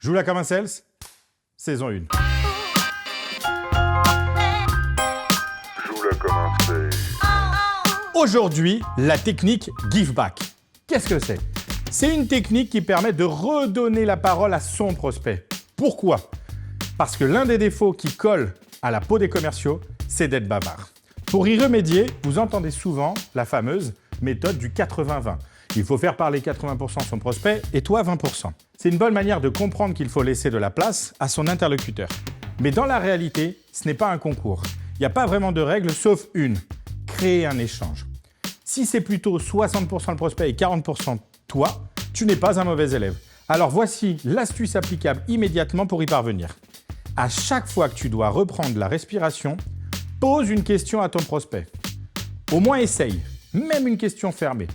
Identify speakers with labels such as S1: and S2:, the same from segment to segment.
S1: Joue-la comme un sales, saison 1.
S2: Joue-la comme un sales.
S1: Aujourd'hui, la technique Give Back. Qu'est-ce que c'est? C'est une technique qui permet de redonner la parole à son prospect. Pourquoi? Parce que l'un des défauts qui colle à la peau des commerciaux, c'est d'être bavard. Pour y remédier, vous entendez souvent la fameuse méthode du 80-20. Il faut faire parler 80% son prospect et toi 20%. C'est une bonne manière de comprendre qu'il faut laisser de la place à son interlocuteur. Mais dans la réalité, ce n'est pas un concours. Il n'y a pas vraiment de règle sauf une, créer un échange. Si c'est plutôt 60% le prospect et 40% toi, tu n'es pas un mauvais élève. Alors voici l'astuce applicable immédiatement pour y parvenir. À chaque fois que tu dois reprendre la respiration, pose une question à ton prospect. Au moins essaye, même une question fermée.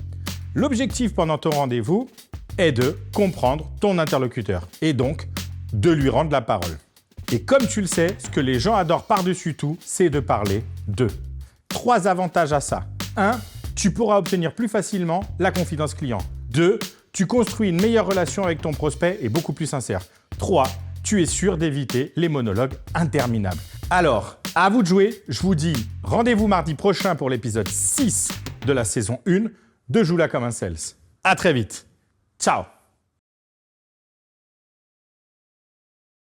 S1: L'objectif pendant ton rendez-vous est de comprendre ton interlocuteur et donc de lui rendre la parole. Et comme tu le sais, ce que les gens adorent par-dessus tout, c'est de parler d'eux. 3 avantages à ça. 1. Tu pourras obtenir plus facilement la confiance client. 2. Tu construis une meilleure relation avec ton prospect et beaucoup plus sincère. 3. Tu es sûr d'éviter les monologues interminables. Alors, à vous de jouer. Je vous dis rendez-vous mardi prochain pour l'épisode 6 de la saison 1 de Joue-la comme un sales. À très vite. Ciao.